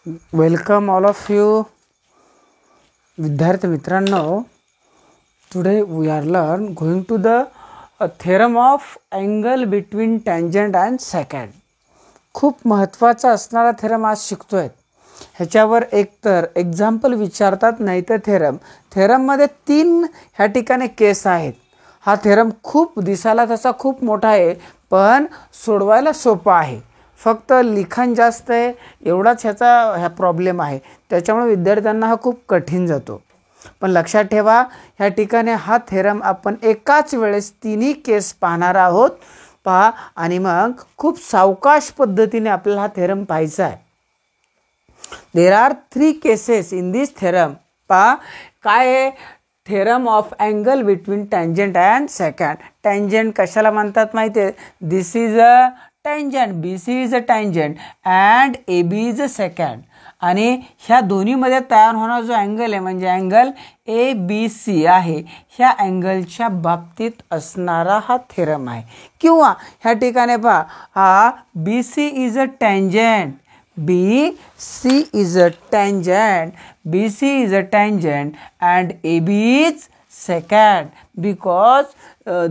Welcome all of you विद्यार्थी मित्रांनो. Today we are going to the theorem of angle between tangent and secant. खूप महत्त्वाचा असणारा theorem आज शिकतोय. ह्याच्यावर एकतर एक्झाम्पल विचारतात नाही तर थेरममध्ये 3 ह्या ठिकाणी केस आहेत. हा थेरम खूप दिसायला तसा खूप मोठा आहे पण सोडवायला सोपा आहे. फक्त लिखाण जास्त आहे एवढाच ह्या प्रॉब्लेम आहे. त्याच्यामुळे विद्यार्थ्यांना हा खूप कठीण जातो. पण लक्षात ठेवा ह्या ठिकाणी हा थेरम आपण एकाच वेळेस 3 केस पाहणार आहोत. पहा आणि मग खूप सावकाश पद्धतीने आपल्याला हा थेरम पाहायचा आहे. There are 3 cases in this theorem. पहा काय आहे theorem of angle between tangent and secant. Tangent कशाला म्हणतात माहिती आहे. This is a tangent, BC is a tangent and AB is a secant. आणि ह्या दोन्हीमध्ये तयार होणारा जो अँगल आहे म्हणजे अँगल ABC आहे. ह्या अँगलच्या बाबतीत असणारा हा थेरम आहे. किंवा ह्या ठिकाणी पहा हा BC is a tangent, BC is a tangent, BC is a tangent and AB is secant because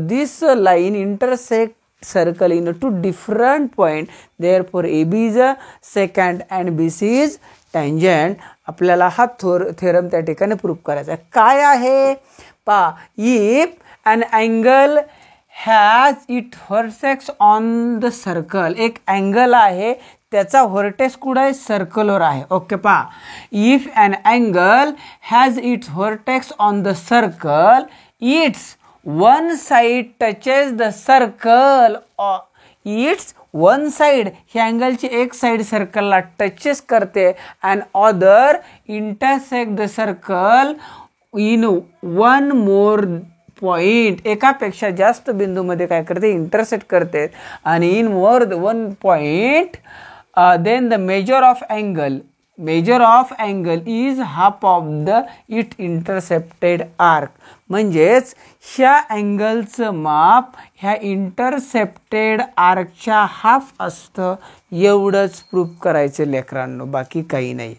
this line intersect circle in 2 different point. Therefore AB is a secant and BC is tangent. आपल्याला हा theorem त्या ठिकाणी proof करायचा आहे. काय आहे पहा, if an angle has its vertex on the circle. एक अँगल आहे त्याचा व्हर्टेक्स कुठे आहे सर्कलवर आहे. ओके पहा, if an angle has its vertex on the circle, its one side touches the circle, its one side ह्या अँगलची एक साइड सर्कलला टचेस करते and other intersect the circle in one more point. एकापेक्षा जास्त बिंदूमध्ये काय करते इंटरसेक्ट करते आणि in more one point then the measure of angle is half of the it intercepted arc. म्हणजेच ह्या अँगलचं माप ह्या इंटरसेप्टेड आर्कच्या हाफ असतं. एवढंच प्रूफ करायचं लेकरांनो, बाकी काही नाही.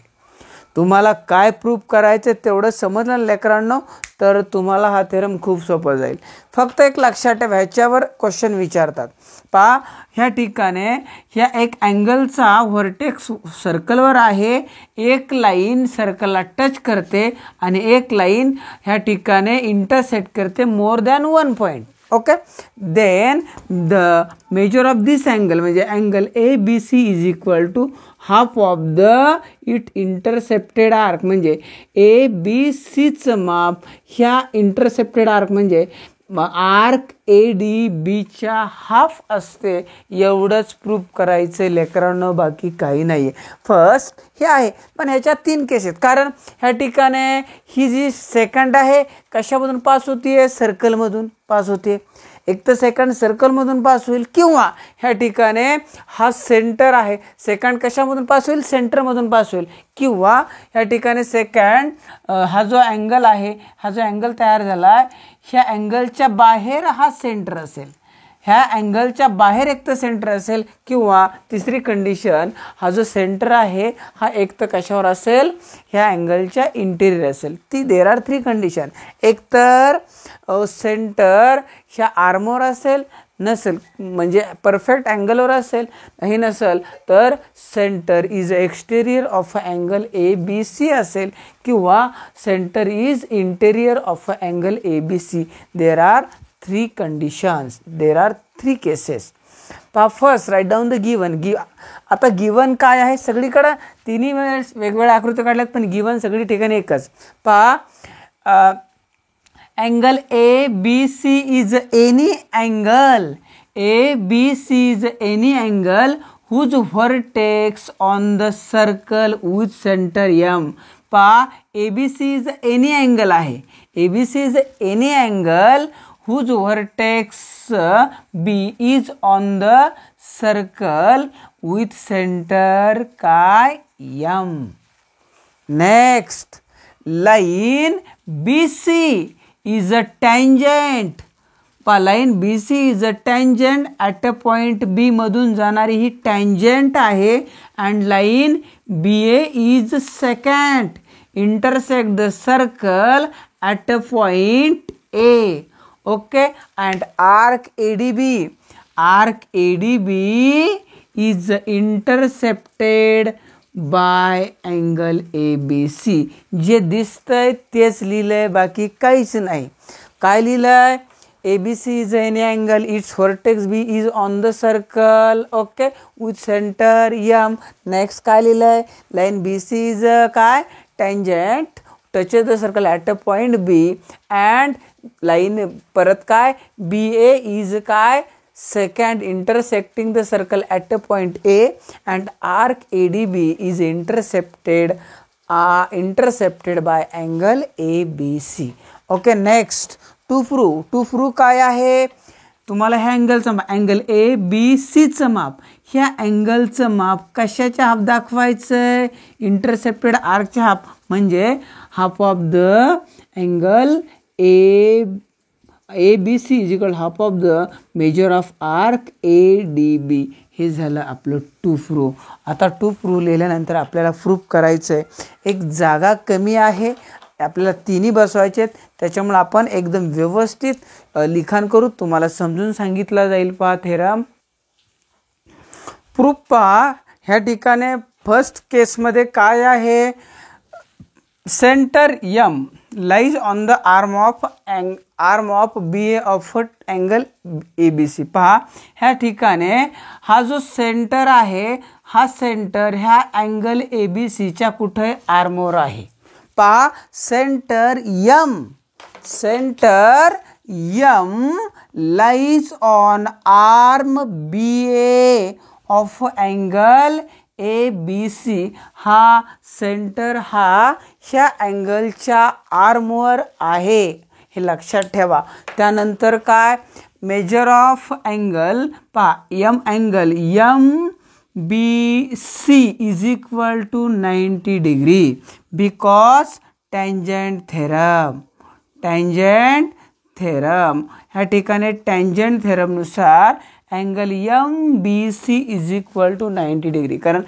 तुम्हाला काय प्रूफ करायचं तेवढं समजलं लेकरांनो तर तुम्हाला हा थेरम खूप सोपं जाईल. फक्त एक लक्षात ठेवा ह्याच्यावर क्वेश्चन विचारतात. पहा ह्या ठिकाणी ह्या एक अँगलचा व्हर्टेक्स सर्कलवर आहे. एक लाईन सर्कलला टच करते आणि एक लाईन ह्या ठिकाणी इंटरसेक्ट करते more than one point. Okay, then the measure of this angle म्हणजे angle ABC is equal to half of the it intercepted arc. म्हणजे ABCचं माप ह्या इंटरसेप्टेड आर्क म्हणजे आर्क ADBच्या हाफ असते. एवढंच प्रूफ करायचं लेकरांनो, बाकी काही नाही आहे. फर्स्ट हे आहे पण ह्याच्यात 3 केस आहेत. कारण ह्या ठिकाणी ही जी सेकंड आहे कशामधून पास होतीये सर्कलमधून पास होते. एक तर सेकंड सर्कलमधून पास होईल किंवा ह्या ठिकाणी हा सेंटर आहे. सेकंड कशामधून पास होईल सेंटरमधून पास होईल. किंवा ह्या ठिकाणी सेकंड हा जो अँगल आहे हा जो अँगल तयार झाला आहे ह्या अँगलच्या बाहेर हा सेंटर असेल. ह्या अँगलच्या बाहेर एक तर सेंटर असेल किंवा तिसरी कंडिशन हा जो सेंटर आहे हा एक तर कशावर असेल ह्या अँगलच्या इंटेरियर असेल. ती देर आर 3 कंडिशन. एक तर सेंटर ह्या आर्मवर असेल नसेल म्हणजे परफेक्ट अँगलवर असेल. नाही नसेल तर centre is exterior of angle ABC असेल किंवा centre is interior of angle ABC. There are 3 conditions. There are 3 cases. पहा first write down the given. आता गिवन काय आहे सगळीकडे 3 वेगवेगळ्या आकृती काढल्यात पण गिवन सगळी ठिकाणी एकच. पहा angle ABC is any angle, ABC is any angle whose vertex on the circle with centre M. पहा ABC इज एनी अँगल आहे. ABC is any angle whose vertex B is on the circle with center काय M. Next line BC is a tangent. पहा line B C is a tangent at a point B मधून जाणारी ही tangent आहे and line B A is secant intersect the circle at a point A. Okay and arc ADB is intercepted by angle ABC. जे दिसतंय तेच लिहिलंय, बाकी काहीच नाही. काय लिहिलंय? ABC is any angle, its vertex B is on the circle, okay, with center M. Next काय लिहिलंय? Line BC is काय? Tangent touches the circle at a point B and line परत काय? BA is काय? Second intersecting the circle at a point A and arc ADB is intercepted by angle ABC. Okay, next to prove काय आहे? तुम्हाला ह्या अँगलचं angle ABCचं माप, ह्या अँगलचं माप कशाच्या हाफ दाखवायचंय? इंटरसेप्टेड आर्कच्या हाफ, म्हणजे half of the angle ABC is equal half of the measure of arc ADB. हे झालं आपलं टू प्रूव्ह. आता टू प्रूव्ह लिहिल्यानंतर आपल्याला प्रूव्ह करायचं आहे. एक जागा कमी आहे, आपल्याला तिन्ही बसवायचे आहेत, त्याच्यामुळे आपण एकदम व्यवस्थित लिखाण करू, तुम्हाला समजून सांगितलं जाईल. पहा थेरम प्रूफ पहा. ह्या ठिकाणी फर्स्ट केसमध्ये काय आहे? Centre M lies on the arm of BA of angle ABC. पहा ह्या ठिकाणी हा जो सेंटर आहे, हा सेंटर ह्या अँगल ABCच्या कुठे आर्मवर आहे. पहा centre M lies on arm BA of angle ABC. हा सेंटर हा ह्या अँगलच्या आर्मवर आहे, हे लक्षात ठेवा. त्यानंतर काय? मेजर ऑफ अँगल पहा M angle MBC is equal to 90 degree because tangent theorem. ह्या ठिकाणी टँजंट थेरमनुसार angle MBC is equal to 90 degree. कारण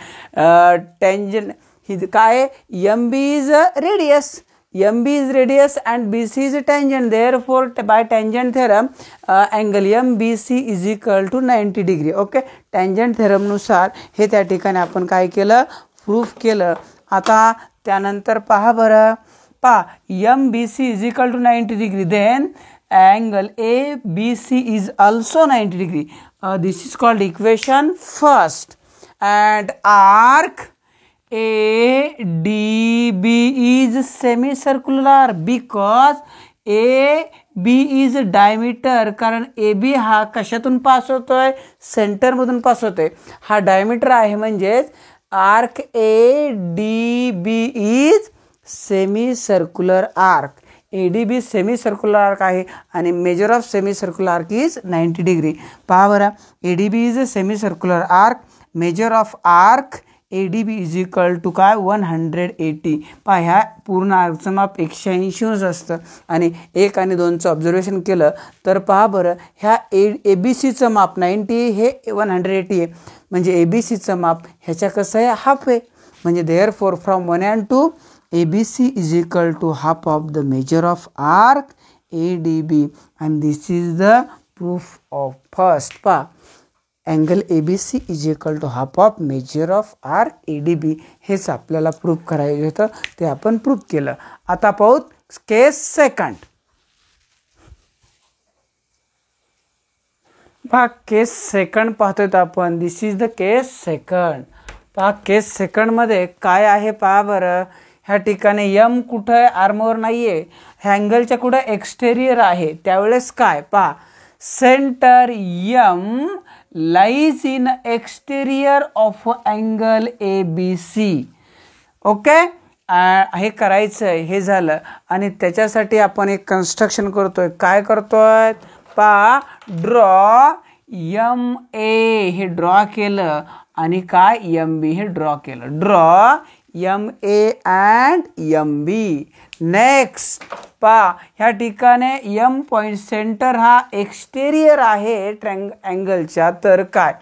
टँजंट ही काय? MB is radius and BC is tangent. Therefore, by tangent theorem, angle MBC is equal to 90 degree. Okay, tangent theorem नुसार हे त्या ठिकाणी आपण काय केलं? प्रूफ केलं. आता त्यानंतर पहा बरं, पहा MBC is equal to 90 degree. Then angle ABC is also 90 degree. This is called equation first. And arc ADB is semicircular because AB is diameter. कारण AB हा कशातून पास होतोय? सेंटरमधून पास होतोय. हा डायमीटर आहे, म्हणजेच arc ADB is semi circular arc. ADB semi circular arc आहे आणि measure of semi circular arc is 90 degree. पहा बरं, ADB is a semi circular arc, measure of arc ADB is equal to काय? 180. पहा ह्या पूर्ण आर्कचं माप 180 असतं आणि 1 आणि 2चं ऑब्झर्वेशन केलं तर पहा बरं, ह्या ABCचं माप 90, हे 180 आहे, म्हणजे ABCचं माप ह्याच्या कसं आहे? हाफ आहे. म्हणजे therefore from 1 and 2 ABC is equal to half of the measure of arc ADB and this is the proof of first. Pa angle ABC is equal to half of measure of arc ADB. हेच आपल्याला proof करायचं होतं, ते आपण proof केलं. आता पाहू केस second. पहा केस सेकंड पाहतोय आपण. दिस इज द केस सेकंड. पहा केस सेकंड मध्ये काय आहे पहा बरं. ह्या ठिकाणी M कुठं आर्मवर नाहीये, ह्या अँगलच्या कुठं एक्सटेरियर आहे. त्यावेळेस काय पहा, centre M lies in exterior of angle ABC. Okay, हे करायचं आहे. हे झालं आणि त्याच्यासाठी आपण एक कन्स्ट्रक्शन करतोय. काय करतोय पहा, ड्रॉ MA हे ड्रॉ केलं आणि काय MB हे ड्रॉ केलं. Draw MA and MB. Next पहा, ह्या ठिकाणी M पॉईंट सेंटर हा एक्सटेरियर आहे अँगलच्या, तर काय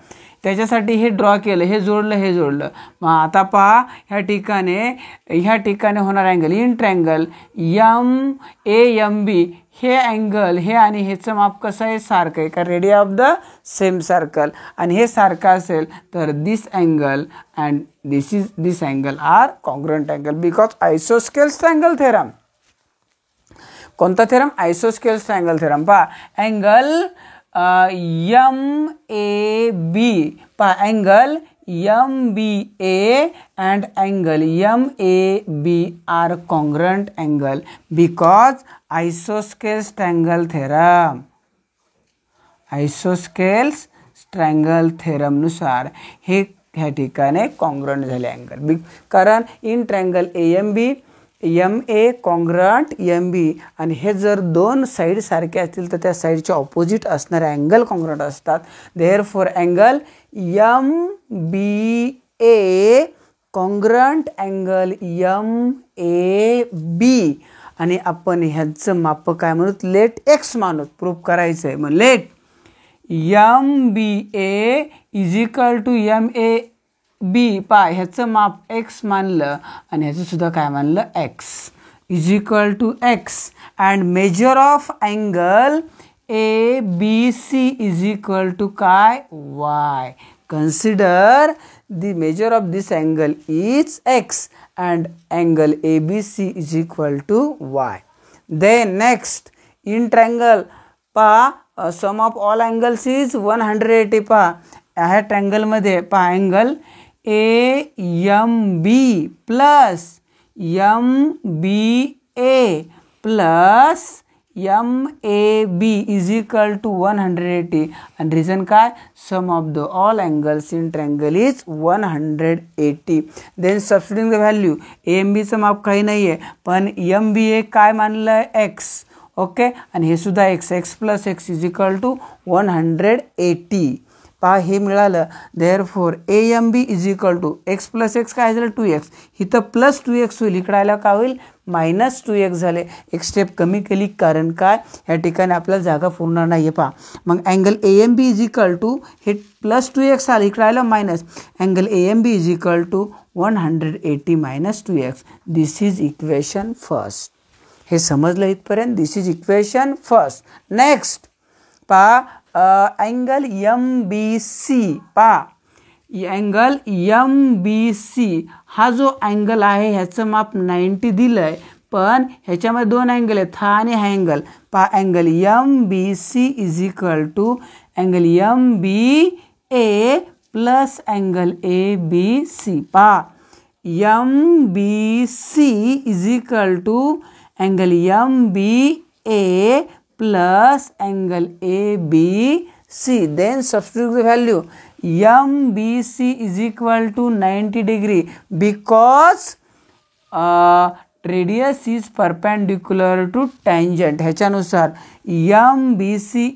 त्याच्यासाठी हे ड्रॉ केलं, हे जोडलं. मग आता पहा ह्या ठिकाणी होणार अँगल इन ट्रँगल MAMB. हे अँगल हे आणि ह्याचं माप कसं आहे, सारखं आहे, का radii of the same circle, आणि हे सारखं असेल तर this angle and this angle are congruent angle because isosceles triangle theorem. कोणता थेरम, आयसोस्केल्स ट्रँगल थेरम. पहा अँगल MAB, पहा angle MBA and angle MAB are congruent angle because isosceles triangle theorem. Isosceles triangle theorem नुसार हे ह्या ठिकाणी congruent झाले angle, कारण in triangle AMB MA congruent MB, आणि हे जर दोन साईड सारखे असतील तर त्या साईडच्या ऑपोजिट असणारे अँगल कॉन्ग्रुएंट असतात. Therefore angle MBA congruent angle MAB, आणि आपण ह्याचं माप काय म्हणू, लेट x मानू, प्रूफ करायचं आहे. मग let MBA is equal to MAB. पहा ह्याचं माप x मानलं आणि ह्याचं सुद्धा काय मानलं, x is equal to x, and measure of angle ABC is equal to काय, y. Consider the measure of this angle is x and angle ABC is equal to y. Then next in triangle पहा sum of all angles is 180. पहा ह्या triangle मध्ये पहा angle AMB plus MBA plus MAB is equal to 180, and reason काय, sum of the all angles in triangle is 180. then substituting the value, AMB चं माप काही नाही आहे, पण MBA काय मानलं, x. ओके, आणि हे सुद्धा x plus x is equal to 180. पहा हे मिळालं. Therefore AMB is equal to x plus x काय झालं, 2x. इथं प्लस 2x होईल, इकडे आलं काय होईल, मायनस 2x झाले. एक स्टेप कमी केली, कारण काय या ठिकाणी आपल्याला जागा पुरणार नाही आहे. पहा मग angle AMB is equal to, हे प्लस 2x आलं, इकडे आलं minus, angle AMB is equal to 180 minus 2x. This is equation first. हे समजलं इथपर्यंत, this is equation first. Next पहा अँगल MBC. पहा अँगल MBC हा जो अँगल आहे ह्याचं माप 90 दिलं आहे, पण ह्याच्यामध्ये दोन अँगल आहेत, हा आणि हा अँगल. पहा angle MBC is equal to angle MBA plus angle ABC. पहा MBC is equal to angle MBA plus angle ABC. then substitute the value, MBC is equal to 90 degree because radius is perpendicular to tangent. ह्याच्यानुसार MBC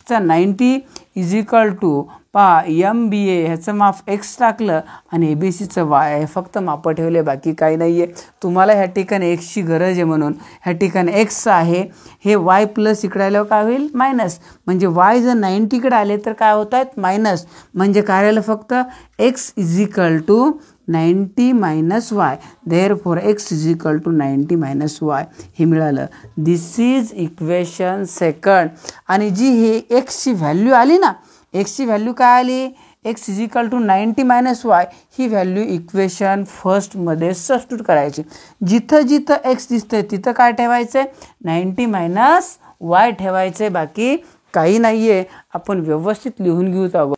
चा 90 is equal to पहा MBA ह्याचं माप x टाकलं आणि ABCचं y आहे, फक्त माप ठेवले, बाकी काही नाही आहे. तुम्हाला ह्या ठिकाणी एक्सची गरज आहे म्हणून ह्या ठिकाणी x आहे, हे y प्लस इकडे आल्यावर काय होईल, मायनस. म्हणजे y जर 90 कडे आले तर काय होत आहेत, मायनस. म्हणजे काय राहिलं, फक्त x is equal to 90 minus y. Therefore x is equal to 90 minus y. हे मिळालं. This is equation second. आणि जी हे x ची व्हॅल्यू आली ना, x ची व्हॅल्यू काय आली, x is equal to 90 minus y, ही व्हॅल्यू इक्वेशन फर्स्टमध्ये सबस्टिट्यूट करायची. जिथं जिथं x दिसतंय तिथं काय ठेवायचं आहे, 90 मायनस y ठेवायचं आहे, बाकी काही नाही आहे. आपण व्यवस्थित लिहून घेऊ.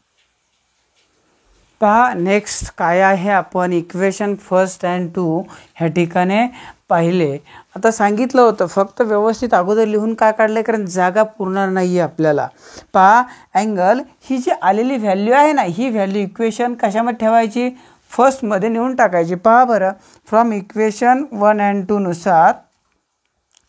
पहा नेक्स्ट काय आहे, आपण इक्वेशन फर्स्ट अँड 2 ह्या ठिकाणी पाहिले. आता सांगितलं होतं फक्त व्यवस्थित अगोदर लिहून काय काढलं, कारण जागा पुरणार नाही आहे आपल्याला. पहा अँगल ही जी आलेली व्हॅल्यू आहे ना, ही व्हॅल्यू इक्वेशन कशामध्ये ठेवायची, फर्स्टमध्ये नेऊन टाकायची. पहा बरं, फ्रॉम इक्वेशन 1 and 2 नुसार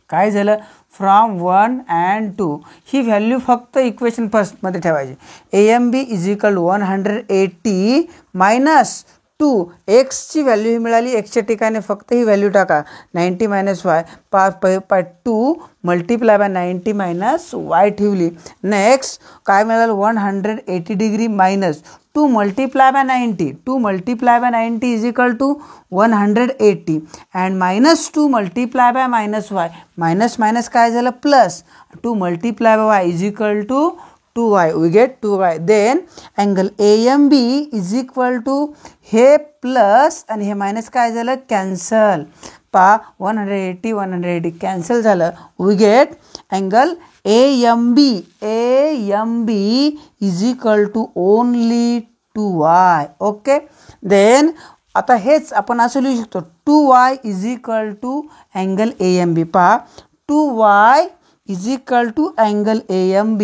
काय झालं, फ्रॉम 1 and 2 ही व्हॅल्यू फक्त इक्वेशन फर्स्टमध्ये ठेवायची. AMB is equal to 180 minus 2 एक्सची व्हॅल्यू ही मिळाली, एक्सच्या ठिकाणी फक्त ही व्हॅल्यू टाका 90 minus Y 2 multiply by 90 minus Y ठेवली. नेक्स्ट काय मिळालं 180 degree minus 2 multiply by 90 2 multiply by 90 is equal to 180 and minus 2 multiply by minus Y minus minus काय झालं plus 2 multiply by y is equal to 2y, we get 2y. Then angle AMB is equal to हे plus आणि हे minus काय झालं cancel. 180 cancel झालं. we get angle AMB is equal to only 2y. Okay. Then आता हेच आपण असं लिहू शकतो 2y is equal to angle AMB. 2y is equal to angle AMB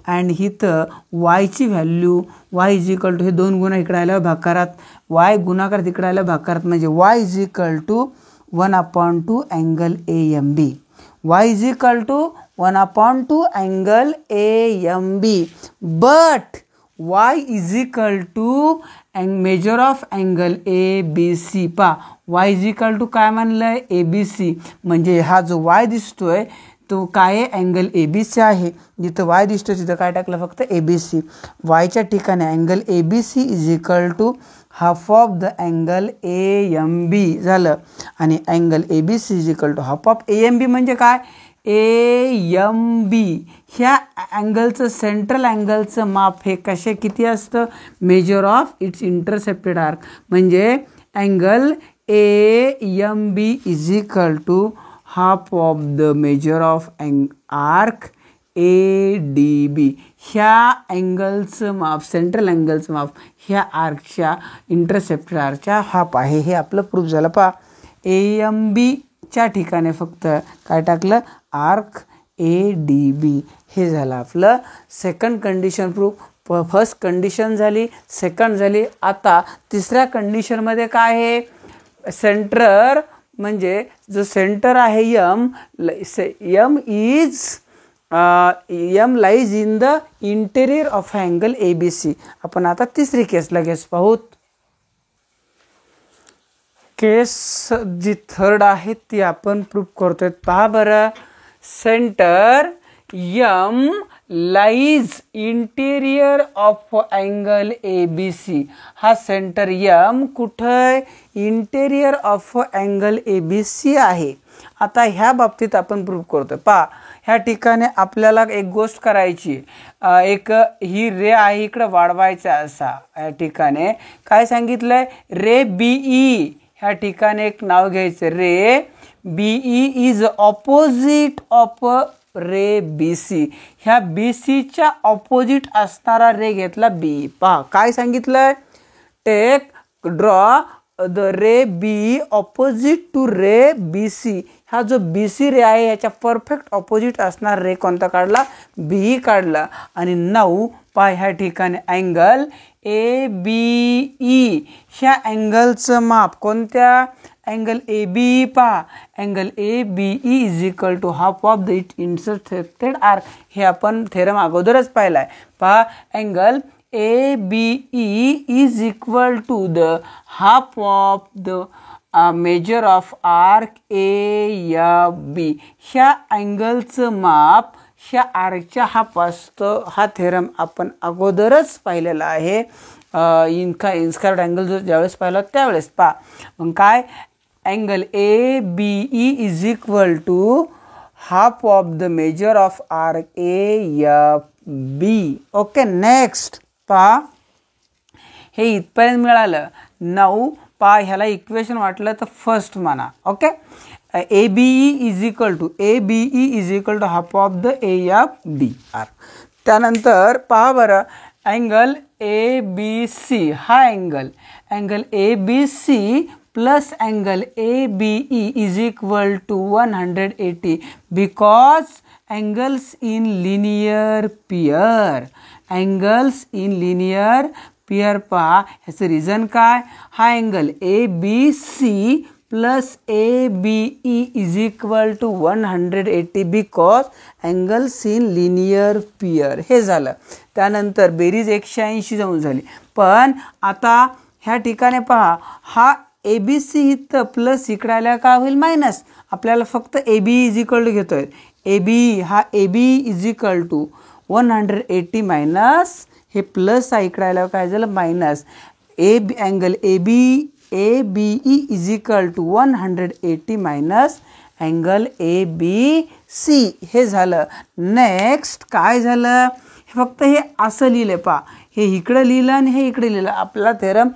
and हिथं वायची value Y is equal to हे दोन गुणा इकडे आल्यावर भाकारात वाय गुणाकार तिकडे आल्यावर भाकारात म्हणजे y is equal to 1/2 angle AMB. Y is equal to 1/2 angle AMB but y is equal to measure of angle ABC. y is equal to काय म्हणलं ABC म्हणजे हा जो y दिसतोय तो काय अँगल ABC आहे. जिथं y दिसतो तिथं काय टाकलं फक्त ABC. yच्या ठिकाणी angle ABC is equal to half of the angle AMB झालं आणि angle ABC is equal to half of AMB म्हणजे काय AMB. ह्या अँगलचं सेंट्रल अँगलचं माप हे कसे किती असतं measure of its intercepted arc म्हणजे angle AMB is equal to half of the measure of arc ADB. ह्या अँगलचं माप सेंट्रल अँगलचं माप ह्या आर्कच्या इंटरसेप्टेड आर्कच्या हाफ आहे. हे आपलं प्रूफ झालं. AMBच्या ठिकाणी फक्त काय टाकलं आर्क ADB. हे झालं आपलं second condition proof. First condition झाली, सेकंड झाली. आता तिसऱ्या कंडिशनमध्ये काय आहे सेंटर म्हणजे जो सेंटर आहे M lies in the interior of angle ABC. आपण आता तिसरी केसला केस पाहूत. केस जी थर्ड आहे ती आपण प्रूफ करतोय. पहा बरं centre M lies interior of angle ABC. हा सेंटर M कुठं इंटेरियर ऑफ अँगल ABC आहे. आता ह्या बाबतीत आपण प्रूफ करतोय. ह्या ठिकाणी आपल्याला एक गोष्ट करायची एक ही रे आहे इकडे वाढवायचा असा. या ठिकाणी काय सांगितलंय रे BE ह्या ठिकाणी एक नाव घ्यायचं रे BE is opposite of ray BC. ह्या BCच्या ऑपोजिट असणारा रे घेतला BE. पहा काय सांगितलंय take draw the ray BE opposite to ray BC. हा जो BC रे आहे याच्या परफेक्ट ऑपोजिट असणार रे कोणता काढला BE काढला आणि 9 ह्या ठिकाणी अँगल ABE. ह्या अँगलचं माप कोणत्या angle ABE. Angle ABE is equal to half of the it intercepted arc. हे आपण थेरम अगोदरच पाहिलाय. Angle ABE is equal to the half of the measure of arc AB. ह्या अँगलचं माप ह्या आर्कच्या हाफ असतं. हा थेरम आपण अगोदरच पाहिलेला आहे. इन्स्क्राइब्ड अँगल जो ज्यावेळेस पाहिला त्यावेळेस मग काय angle ABE is equal to half of the measure of arc AB. Okay next हे इथपर्यंत मिळालं. 9 ह्याला इक्वेशन वाटलं तर फर्स्ट म्हणा. Okay ABE is equal to half of the AFB. त्यानंतर बरं अँगल ABC. हा angle ABC plus angle ABE is equal to 180 because angles in linear pair. Angles in linear pair ह्याचं रिझन काय हा angle ABC plus ABE is equal to 180 because angles in linear pair. हे झालं. त्यानंतर बेरीज 180 जाऊन झाली. पण आता ह्या ठिकाणी पहा हा ए बी सी इथं प्लस इकडे आल्या काय होईल मायनस. आपल्याला फक्त A B is equal to घेतोय. ए बी हा A B is equal to 180 minus हे प्लस आहे इकडे आल्यावर काय झालं minus. Angle A B E is equal to 180 minus angle A B C हे झालं. नेक्स्ट काय झालं हे फक्त हे असं लिहिलं पहा. हे इकडं लिहिलं आणि हे इकडे लिहिलं. आपला थेरम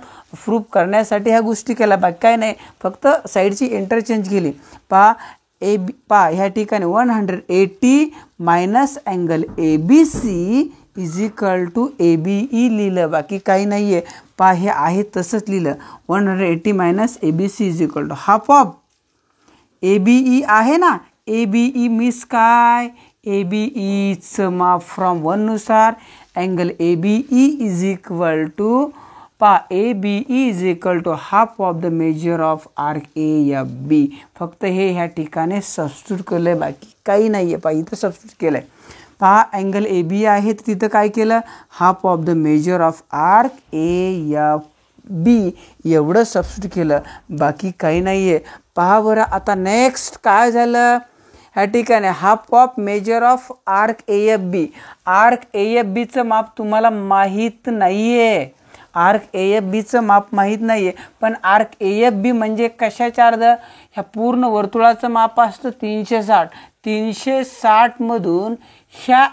प्रूफ करण्यासाठी ह्या गोष्टी केल्या बाकी काय नाही. फक्त साईडची इंटरचेंज केली. पहा ह्या ठिकाणी 180 minus angle A B C is equal to A B E लिहिलं बाकी काही नाही आहे. पहा हे आहे तसंच लिहिलं. 180 minus A B C is equal to half of A B E आहे ना. ए बी ई मीन्स काय ए बी ईचं माप फ्रॉम 1 नुसार angle A B E is equal to पहा A B E is equal to half of the measure of arc A F B. फक्त हे ह्या ठिकाणी सबस्टिट्यूट केलं आहे बाकी काही नाही आहे. पहा इथं सबस्टिट्यूट केलं आहे. पहा अँगल ए बी आहे तर तिथं काय केलं half of the measure of arc A F B एवढं सबस्टिट्यूट केलं बाकी काही नाही आहे. पहा बरं आता नेक्स्ट काय झालं ह्या ठिकाणी half of measure of arc A F B. Arc A F बीचं माप तुम्हाला माहीत नाही आहे. आर्क ए एफ बीचं माप माहीत नाही आहे. पण आर्क ए एफ बी म्हणजे कशाच्या अर्ध ह्या पूर्ण वर्तुळाचं माप असतं 360. 360 मधून ह्या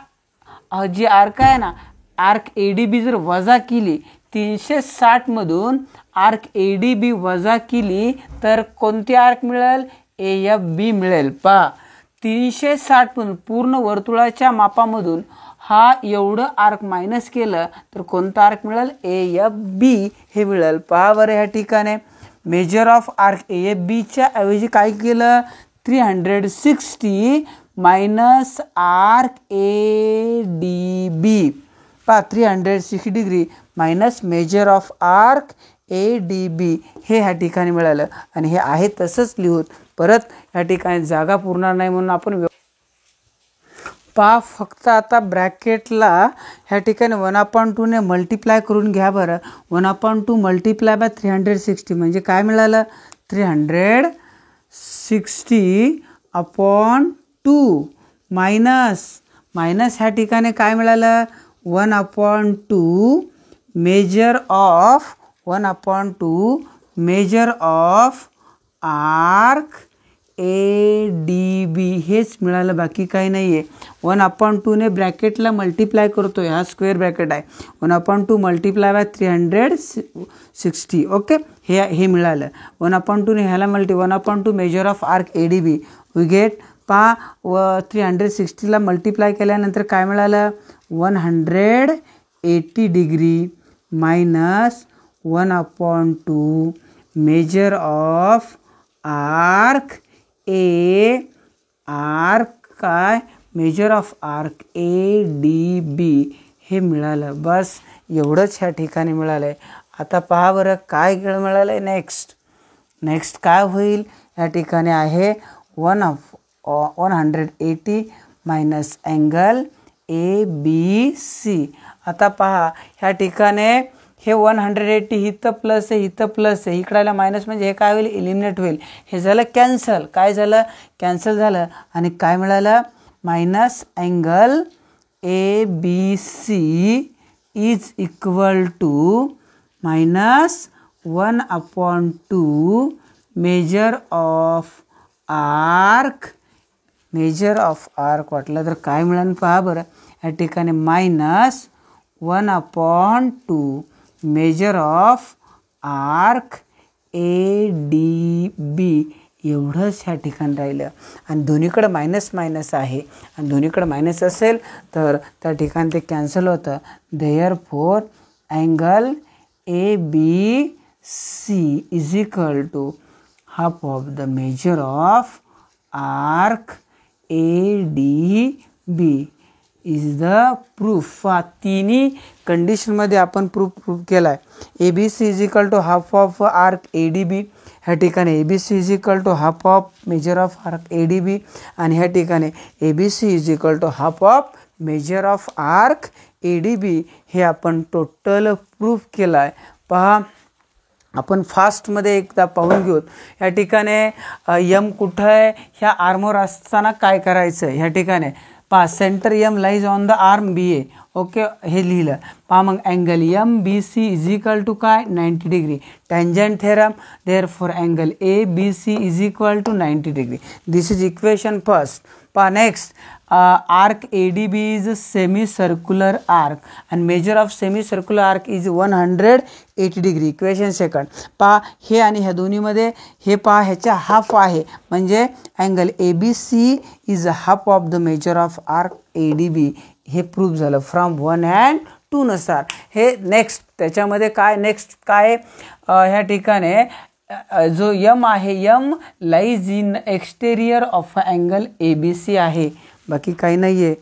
जी आर्क आहे ना आर्क ए डी बी जर वजा केली 360 मधून आर्क ए डी बी वजा केली तर कोणती आर्क मिळेल ए एफ बी मिळेल. पहा 360 मधून पूर्ण वर्तुळाच्या मापामधून हा एवढं आर्क मायनस केलं तर कोणता आर्क मिळेल ए एफ बी हे मिळेल. पहा बरं ह्या ठिकाणी measure of arc A F बीच्या ऐवजी काय केलं 360 minus arc A D B. पहा 360 degree minus measure of arc A D B हे ह्या ठिकाणी मिळालं. आणि हे आहे तसंच लिहूत परत ह्या ठिकाणी जागा पुरणार नाही म्हणून आपण पहा फक्त आता ब्रॅकेटला ह्या ठिकाणी 1/2 ने मल्टिप्लाय करून घ्या बरं. 1/2 मल्टिप्लाय बाय 360 म्हणजे काय मिळालं 360/2 मायनस ह्या ठिकाणी काय मिळालं 1/2 measure of 1/2 measure of arc A D B हेच मिळालं बाकी काही नाही आहे. 1/2 ने ब्रॅकेटला मल्टिप्लाय करतोय हा स्क्वेअर ब्रॅकेट आहे. 1/2 मल्टिप्लाय बाय 360 ओके हे मिळालं. 1/2 ने ह्याला 1/2 measure of arc A D B we get पहा 360ला मल्टिप्लाय केल्यानंतर काय मिळालं 180 degree minus 1/2 measure of arc A arc काय measure of arc A D B हे मिळालं. बस एवढंच ह्या ठिकाणी मिळालं आहे. आता पहा बरं काय मिळालं आहे नेक्स्ट काय होईल या ठिकाणी आहे 180 minus angle A B C. आता पहा ह्या ठिकाणी हे 180 इथं प्लस आहे इथं प्लस आहे इकडायला मायनस म्हणजे हे काय होईल इलिमिनेट होईल. हे झालं कॅन्सल. काय झालं कॅन्सल झालं आणि काय मिळालं minus angle A B C is equal to minus 1/2 measure of arc वाटलं तर काय मिळालं पहा बरं या ठिकाणी minus 1/2 measure of arc A D B एवढंच ह्या ठिकाणी राहिलं. आणि दोन्हीकडे मायनस आहे आणि दोन्हीकडे मायनस असेल तर त्या ठिकाणी ते कॅन्सल होतं. Therefore angle A B C is equal to half of the measure of arc A D B is the proof. तिन्ही कंडिशनमध्ये आपण प्रूफ केला आहे. A B C is equal to half of arc A D B ह्या ठिकाणी A B C is equal to half of measure of arc A D B आणि ह्या ठिकाणी A B C is equal to half of measure of arc A D B हे आपण total proof केला आहे. पहा आपण फास्टमध्ये एकदा पाहून घेऊ. या ठिकाणी यम कुठं आहे, ह्या आर्मवर असताना काय करायचं. ह्या ठिकाणी पहा centre M lies on the arm B A. Okay, हे लिहिलं. पहा मग angle M B C is equal to काय 90 degree. Tangent theorem, therefore angle A B C is equal to 90 degree. This is equation first. पहा next, arc ADB is a semi-circular arc and measure of semi-circular arc is 180 degree. Equation second. पहा हे आणि ह्या दोन्हीमध्ये हे पहा ह्याच्या half आहे, म्हणजे angle ABC is a half of the measure of arc ADB. हे प्रूव्ह झालं फ्रॉम 1 and 2 नुसार. हे नेक्स्ट त्याच्यामध्ये काय नेक्स्ट काय ह्या ठिकाणी जो यम आहे, M lies in exterior of angle ABC आहे, बाकी काही नाही आहे.